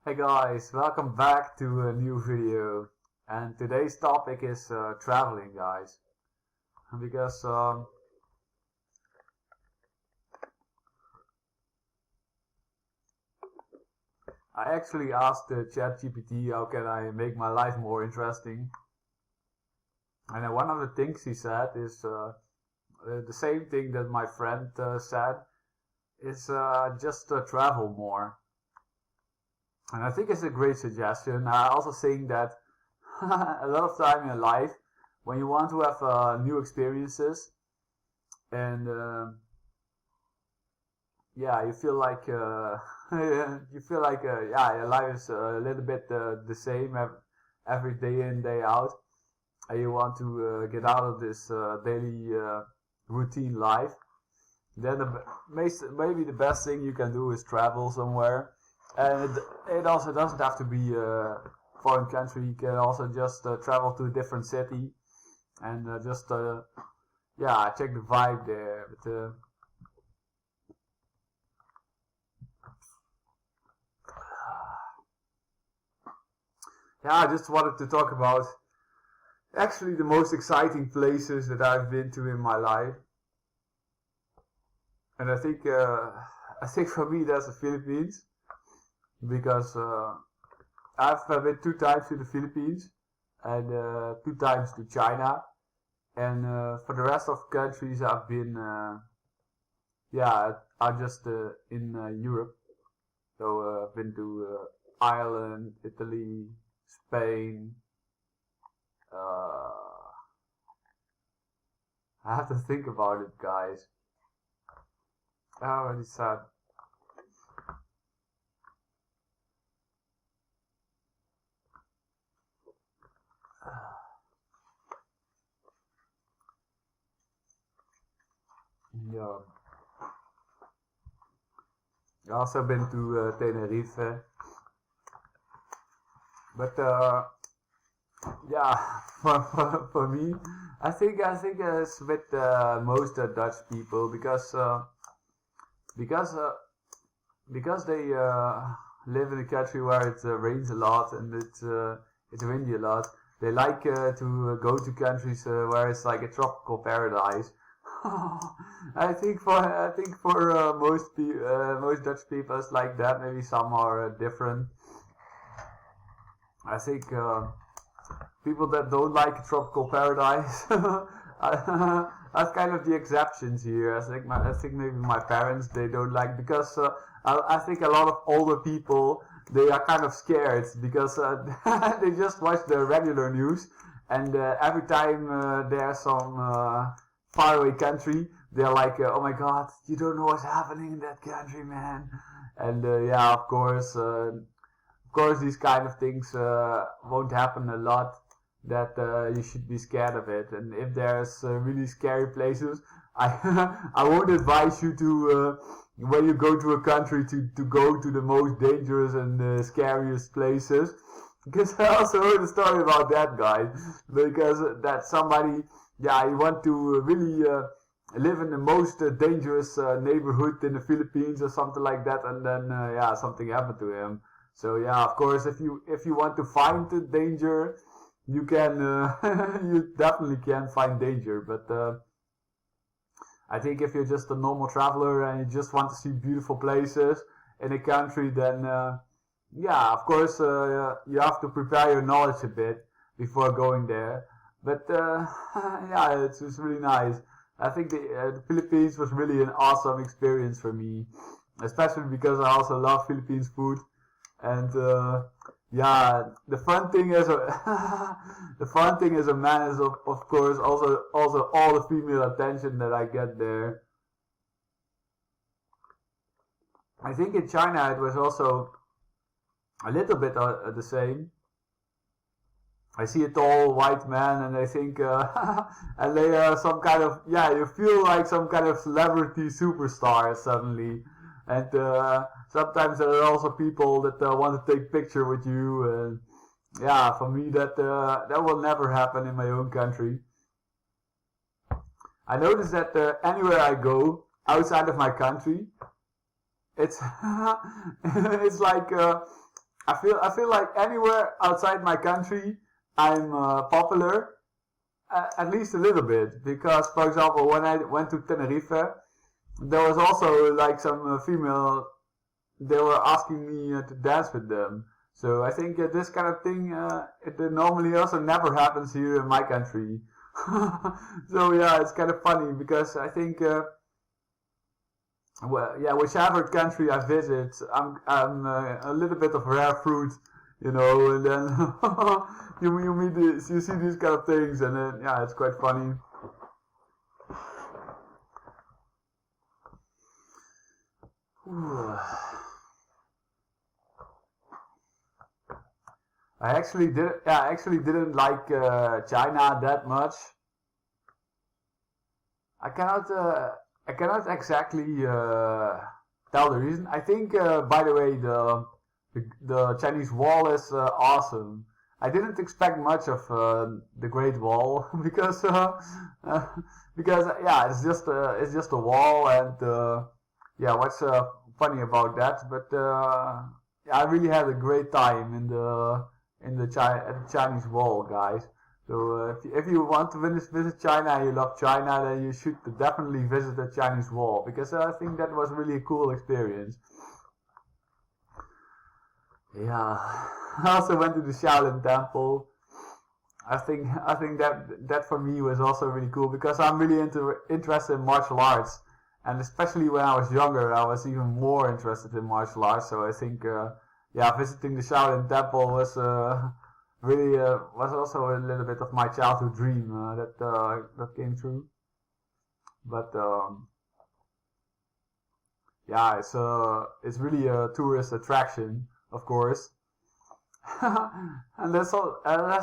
Hey guys, welcome back to a new video. And today's topic is traveling, guys. Because I actually asked ChatGPT how can I make my life more interesting. And one of the things he said is the same thing that my friend said is just travel more. And I think it's a great suggestion. I also think that a lot of time in life, when you want to have new experiences, and yeah, you feel like yeah, your life is a little bit the same every day in day out, and you want to get out of this daily routine life. Then maybe the best thing you can do is travel somewhere. And it also doesn't have to be a foreign country. You can also just travel to a different city and just yeah, check the vibe there. But yeah, I just wanted to talk about actually the most exciting places that I've been to in my life. And I think for me that's the Philippines, because I've been 2 times to the Philippines and 2 times to China, and for the rest of countries I've been yeah, I'm just in Europe. So I've been to Ireland, Italy, Spain. I have to think about it, guys. I already said. Yeah. I've also been to Tenerife, but yeah, for me, I think it's with most Dutch people because uh, because they live in a country where it rains a lot and it's windy a lot. They like to go to countries where it's like a tropical paradise. I think for most Dutch people it's like that. Maybe some are different. I think people that don't like a tropical paradise, that's kind of the exceptions here. I think maybe my parents they don't like, because I think a lot of older people they are kind of scared because they just watch the regular news, and every time there's some faraway country, they're like, oh my god, you don't know what's happening in that country, man. And yeah, of course, these kind of things won't happen a lot, that you should be scared of it. And if there's really scary places, I I won't advise you to when you go to a country to go to the most dangerous and scariest places. Because I also heard a story about that guy, because that somebody, yeah, he want to really live in the most dangerous neighborhood in the Philippines or something like that, and then yeah, something happened to him. So yeah, of course, if you want to find the danger, you can you definitely can find danger. But I think if you're just a normal traveler and you just want to see beautiful places in a country, then yeah, of course you have to prepare your knowledge a bit before going there. But yeah, it's really nice. I think the Philippines was really an awesome experience for me, especially because I also love Philippines food. And yeah, the fun thing is the fun thing as a man is of course also all the female attention that I get there. I think in China it was also a little bit the same. I see a tall white man, and I think, and they are some kind of, yeah, you feel like some kind of celebrity superstar suddenly. And sometimes there are also people that want to take picture with you. And yeah, for me that will never happen in my own country. I notice that anywhere I go outside of my country, it's it's like I feel like anywhere outside my country, I'm popular, at least a little bit. Because, for example, when I went to Tenerife, there was also like some female. They were asking me to dance with them. So I think this kind of thing it normally also never happens here in my country. So yeah, it's kind of funny because I think well, yeah, whichever country I visit, I'm a little bit of rare fruit, and then you see these kind of things, and then yeah, it's quite funny. I actually didn't like China that much. I cannot I cannot exactly tell the reason. I think by the way the Chinese Wall is awesome. I didn't expect much of the Great Wall uh, because yeah, it's just a wall, and yeah, what's funny about that? But yeah, I really had a great time at the Chinese Wall, guys. So if you want to visit China and you love China, then you should definitely visit the Chinese Wall, because I think that was really a cool experience. Yeah, I also went to the Shaolin Temple. I think that for me was also really cool, because I'm really interested in martial arts, and especially when I was younger, I was even more interested in martial arts. So I think yeah, visiting the Shaolin Temple was really was also a little bit of my childhood dream that came true. But yeah, it's really a tourist attraction, of course. And that's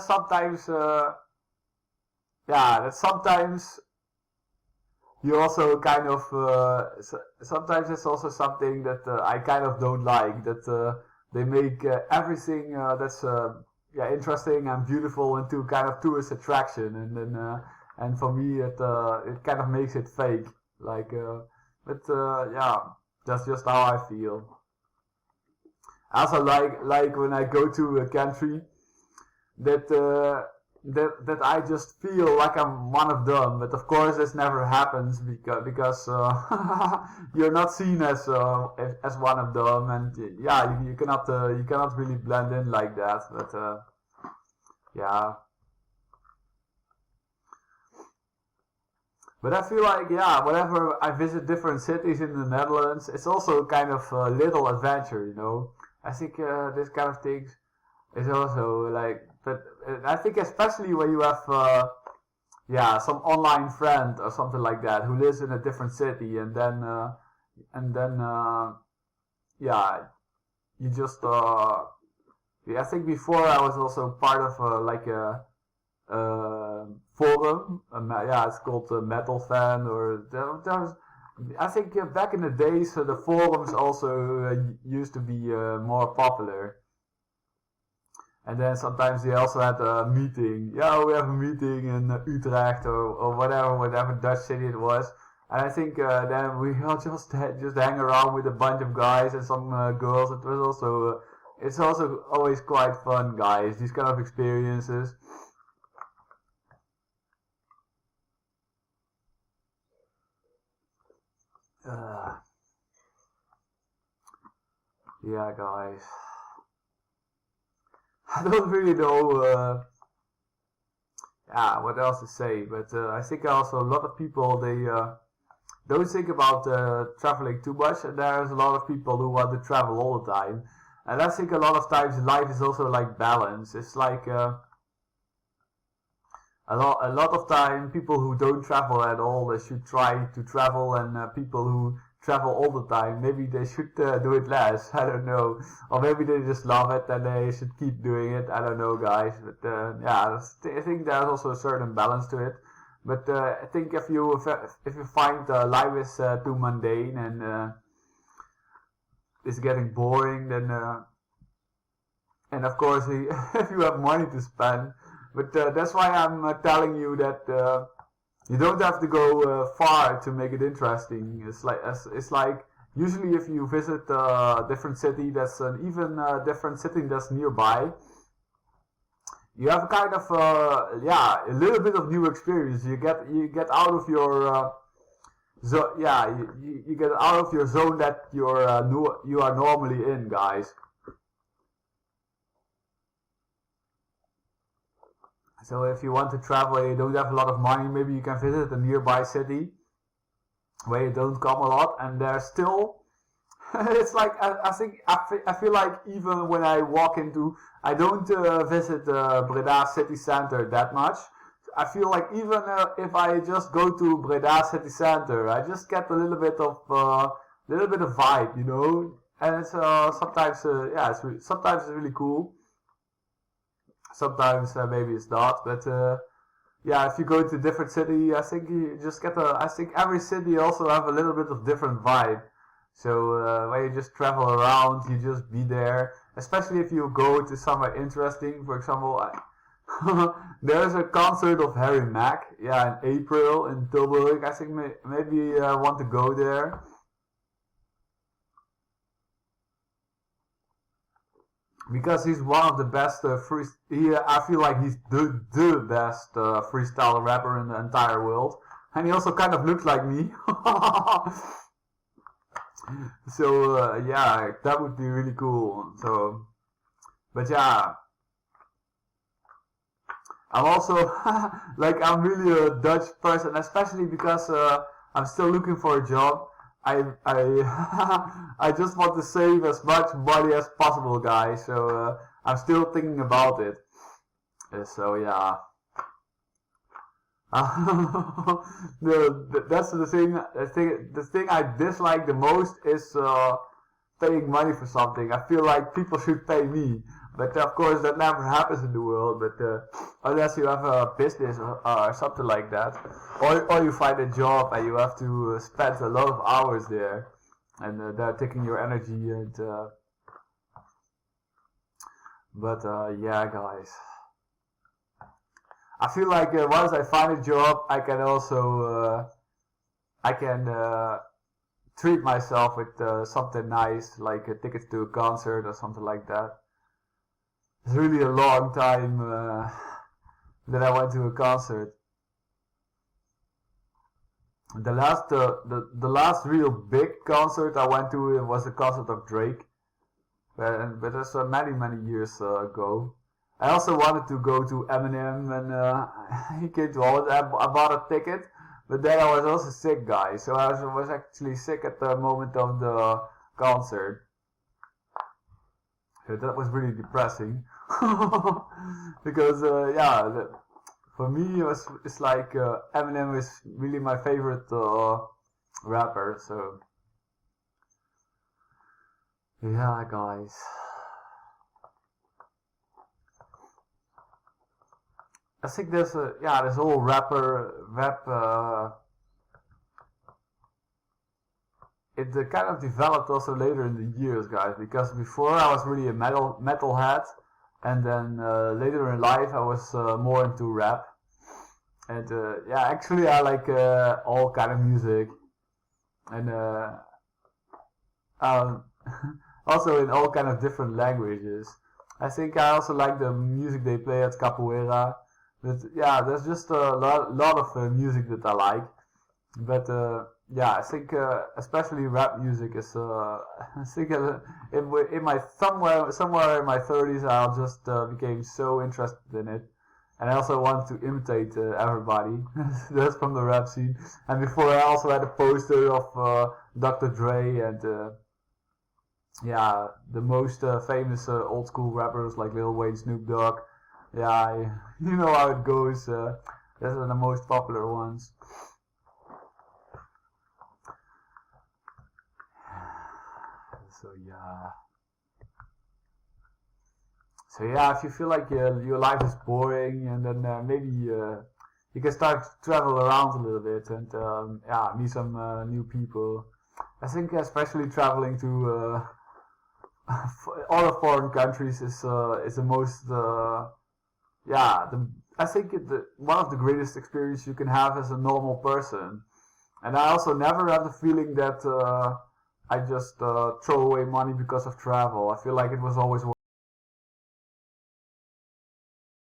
sometimes yeah, that sometimes you also kind of sometimes it's also something that I kind of don't like, that they make everything that's yeah, interesting and beautiful into kind of tourist attraction, and then and for me it kind of makes it fake, like but yeah, that's just how I feel. I also like when I go to a country that that I just feel like I'm one of them. But of course, this never happens because you're not seen as one of them, and yeah, you cannot really blend in like that. But yeah, but I feel like, yeah, whenever I visit different cities in the Netherlands, it's also kind of a little adventure. I think this kind of things is also like, but I think especially when you have yeah, some online friend or something like that who lives in a different city, and then yeah, you just yeah, I think before I was also part of like a forum. Yeah, it's called Metal Fan, or there's. I think back in the days the forums also used to be more popular. And then sometimes they also had a meeting. Yeah, we have a meeting in Utrecht, or whatever Dutch city it was. And I think then we all just hang around with a bunch of guys and some girls. It was also it's also always quite fun, guys. These kind of experiences. Uh, yeah, guys. I don't really know. Yeah, what else to say? But I think also a lot of people, they don't think about traveling too much, and there's a lot of people who want to travel all the time. And I think a lot of times life is also like balance. It's like a lot of time people who don't travel at all, they should try to travel, and people who travel all the time, maybe they should do it less. I don't know, or maybe they just love it and they should keep doing it. I don't know, guys. But yeah, I think there's also a certain balance to it. But I think if you find life is too mundane, and it's getting boring, then and of course if you have money to spend. But that's why I'm telling you that you don't have to go far to make it interesting. It's like usually if you visit a different city that's an even different city that's nearby, you have kind of a little bit of new experience. You get out of your you get out of your zone that you are normally in, guys. So if you want to travel and you don't have a lot of money, maybe you can visit a nearby city where you don't come a lot, and there's still it's like I feel like even when I walk into, I don't visit Breda city center that much. I feel like even if I just go to Breda city center, I just get a little bit of vibe, you know. And it's sometimes sometimes it's really cool. Sometimes maybe it's not, but yeah, if you go to a different city, I think you just get I think every city also have a little bit of different vibe. So when you just travel around, you just be there. Especially if you go to somewhere interesting. For example, there's a concert of Harry Mack. Yeah, in April in Tilburg. I think maybe I want to go there. Because he's one of the best I feel like he's the best freestyle rapper in the entire world, and he also kind of looks like me. So yeah, that would be really cool. So, but yeah, I'm also like I'm really a Dutch person, especially because I'm still looking for a job. I just want to save as much money as possible, guys. So I'm still thinking about it. So yeah. That's the thing. The thing I dislike the most is paying money for something. I feel like people should pay me, but of course that never happens in the world. But unless you have a business or something like that, or you find a job and you have to spend a lot of hours there, and they're taking your energy. And but yeah, guys. I feel like once I find a job, I can also treat myself with something nice, like tickets to a concert or something like that. It's really a long time that I went to a concert. The last real big concert I went to was the concert of Drake, but that's many years ago. I also wanted to go to Eminem, and he came to Holland. I bought a ticket, but then I was also sick, guys. So I was actually sick at the moment of the concert. So that was really depressing. Because for me it's like Eminem is really my favorite rapper. So yeah, guys. I think there's this whole rap. It kind of developed also later in the years, guys. Because before I was really a metalhead, and then later in life I was more into rap. And actually I like all kind of music, and um, also in all kind of different languages. I think I also like the music they play at Capoeira. But yeah, there's just a lot of music that I like. But I think especially rap music is. I think in my somewhere in my 30s, I just became so interested in it, and I also wanted to imitate everybody. That's from the rap scene. And before I also had a poster of Dr. Dre and the most famous old school rappers like Lil Wayne, Snoop Dogg. Yeah, you know how it goes. Those are the most popular ones. So yeah. So yeah, if you feel like your life is boring, and then maybe you can start to travel around a little bit and meet some new people. I think especially traveling to other foreign countries is the most I think one of the greatest experiences you can have as a normal person. And I also never have the feeling that I just throw away money because of travel. I feel like it was always